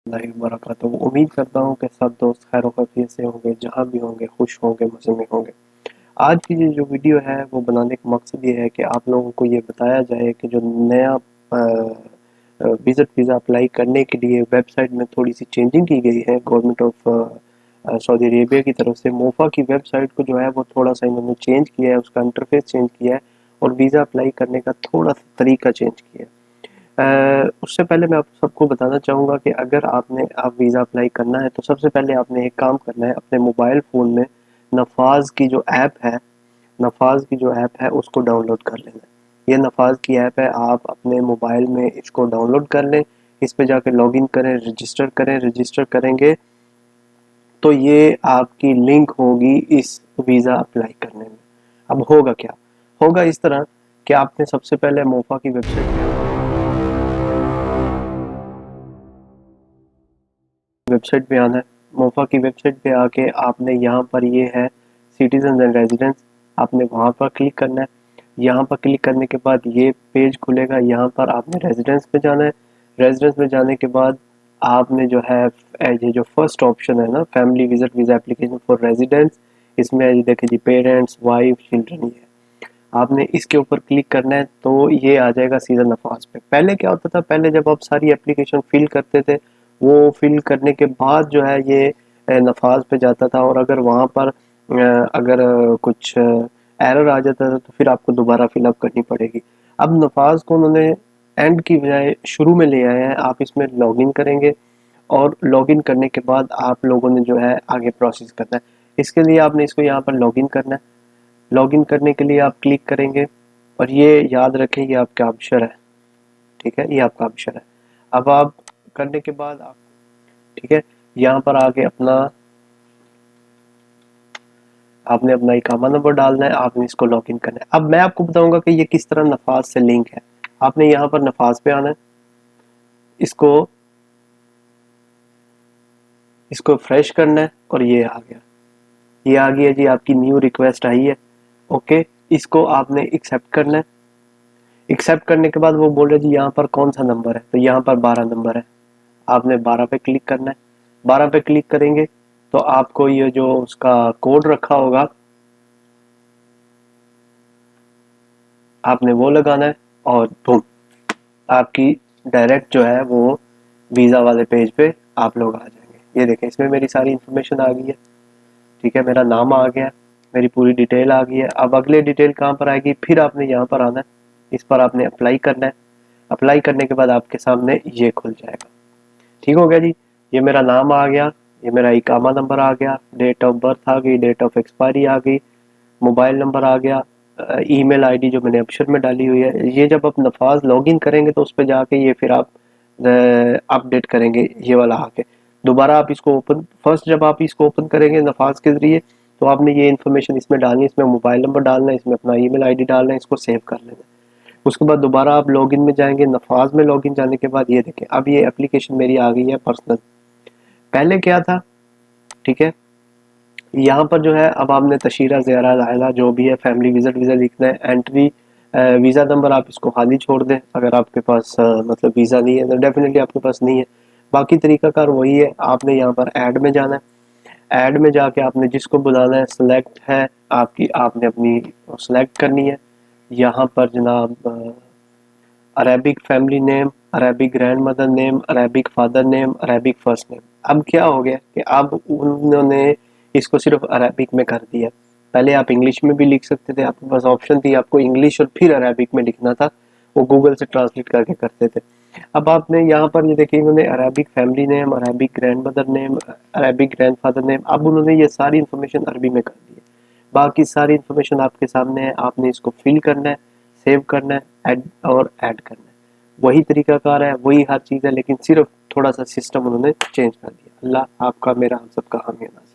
वबरकातुहू। उम्मीद करता हूँ कि सब दोस्त खैर खैरियत से होंगे, जहाँ भी होंगे खुश होंगे, मज़े में होंगे। आज की जो वीडियो है वो बनाने का मकसद ये है कि आप लोगों को ये बताया जाए कि जो नया विज़िट वीज़ा अप्लाई करने के लिए वेबसाइट में थोड़ी सी चेंजिंग की गई है गवर्नमेंट ऑफ सऊदी अरेबिया की तरफ से। मोफा की वेबसाइट को जो है वो थोड़ा सा इन्होंने चेंज किया है, उसका इंटरफेस चेंज किया है और वीज़ा अप्लाई करने का थोड़ा सा तरीका चेंज किया है। उससे पहले मैं आप सबको बताना चाहूँगा कि अगर आप वीज़ा अप्लाई करना है तो सबसे पहले आपने एक काम करना है, अपने मोबाइल फ़ोन में नफाज की जो ऐप है, नफाज की जो ऐप है उसको डाउनलोड कर लेना है। ये नफाज की ऐप है, आप अपने मोबाइल में इसको डाउनलोड कर लें, इस पे जाकर लॉगिन करें, रजिस्टर करें। रजिस्टर करेंगे तो ये आपकी लिंक होगी इस वीज़ा अप्लाई करने में। अब होगा क्या, होगा इस तरह कि आपने सबसे पहले मोफा की वेबसाइट पे आना है। मोफा की वेबसाइट पे आके आपने यहाँ पर ये है सिटीजन एंड रेजिडेंट्स, आपने वहाँ पर क्लिक करना है। यहाँ पर क्लिक करने के बाद ये पेज खुलेगा, यहाँ पर आपने रेजिडेंस पे जाना है। रेजिडेंस में जाने के बाद आपने जो है ये जो फर्स्ट ऑप्शन है ना, family visit visa application for residents, इसमें ये देखिए जी पेरेंट्स वाइफ चिल्ड्रन, ये है। आपने इसके ऊपर क्लिक करना है तो ये आ जाएगा सीधा नफाज पे। पहले क्या होता था, पहले जब आप सारी एप्लीकेशन फिल करते थे, वो फिल करने के बाद जो है ये नफाज पे जाता था और अगर वहाँ पर अगर कुछ एरर आ जाता था तो फिर आपको दोबारा फिलअप करनी पड़ेगी। अब नफाज को उन्होंने एंड की बजाय शुरू में ले आए हैं। आप इसमें लॉगिन करेंगे और लॉगिन करने के बाद आप लोगों ने जो है आगे प्रोसेस करना है। इसके लिए आपने इसको यहाँ पर लॉगिन करना है। लॉगिन करने के लिए आप क्लिक करेंगे और ये याद रखें ये आपका ऑप्शन है, ठीक है, ये आपका ऑप्शन है। अब आप करने के बाद आप, ठीक है, यहाँ पर आके आपने अपना इकामा नंबर डालना है, आपने इसको लॉगिन करना है। अब मैं आपको बताऊंगा कि ये किस तरह नफाज से लिंक है। आपने यहाँ पर नफाज पे आना है, इसको इसको फ्रेश करना है और ये आ गया, ये आ गया जी, आपकी न्यू रिक्वेस्ट आई है। ओके, इसको आपने एक्सेप्ट करना है। एक्सेप्ट करने के बाद वो बोल रहे जी यहाँ पर कौन सा नंबर है, तो यहाँ पर 12 नंबर है। आपने 12 पे क्लिक करना है। 12 पे क्लिक करेंगे तो आपको ये जो उसका कोड रखा होगा आपने वो लगाना है और बूम, आपकी डायरेक्ट जो है वो वीज़ा वाले पेज पे आप लोग आ जाएंगे। ये देखें, इसमें मेरी सारी इन्फॉर्मेशन आ गई है, ठीक है, मेरा नाम आ गया, मेरी पूरी डिटेल आ गई है। अब अगले डिटेल कहाँ पर आएगी, फिर आपने यहाँ पर आना है, इस पर आपने अप्लाई करना है। अप्लाई करने के बाद आपके सामने ये खुल जाएगा। ठीक हो गया जी, ये मेरा नाम आ गया, ये मेरा इकामा नंबर आ गया, डेट ऑफ बर्थ आ गई, डेट ऑफ एक्सपायरी आ गई, मोबाइल नंबर आ गया, ईमेल आईडी जो मैंने ऑप्शन में डाली हुई है। ये जब आप नफाज लॉगिन करेंगे तो उस पर जाके ये फिर आप अपडेट करेंगे ये वाला आके। दोबारा आप इसको ओपन, फर्स्ट जब आप इसको ओपन करेंगे नफाज के जरिए तो आपने ये इन्फॉर्मेशन इसमें डालनी है, इसमें मोबाइल नंबर डालना है, इसमें अपना ईमेल आईडी डालना है, इसको सेव कर लेना है। उसके बाद दोबारा आप लॉगिन में जाएंगे। नफाज में लॉगिन जाने के बाद ये देखें, अब ये एप्लीकेशन मेरी आ गई है पर्सनल। पहले क्या था, ठीक है, यहाँ पर जो है अब आपने तशीरा ज़ियारा लाइला जो भी है फैमिली विजिट वीज़ा लिखना है। एंट्री वीज़ा नंबर आप इसको खाली छोड़ दें, अगर आपके पास मतलब वीज़ा नहीं है तो डेफिनेटली आपके पास नहीं है। बाकी तरीकाकार वही है, आपने यहाँ पर ऐड में जाना है। ऐड में जाके आपने जिसको बुलाना है सिलेक्ट है आपकी, आपने अपनी सेलेक्ट करनी है। यहाँ पर जनाब Arabic family name, Arabic grand mother name, Arabic father name, Arabic first name. अब क्या हो गया कि अब उन्होंने इसको सिर्फ अरेबिक में कर दिया। पहले आप इंग्लिश में भी लिख सकते थे, आपके पास ऑप्शन थी, आपको इंग्लिश और फिर अरेबिक में लिखना था, वो गूगल से ट्रांसलेट करके करते थे। अब आपने यहाँ पर ये देखिए, उन्होंने Arabic family name, Arabic grand mother name, Arabic grand father name, अब उन्होंने ये सारी इन्फॉर्मेशन अरबी में कर दी है। बाकी सारी इन्फॉर्मेशन आपके सामने है, आपने इसको फिल करना है, सेव करना है, ऐड और ऐड करना है। वही तरीकाकार है, वही हर चीज़ है, लेकिन सिर्फ थोड़ा सा सिस्टम उन्होंने चेंज कर दिया। अल्लाह आपका मेरा हम सबका हामी नाज़िर।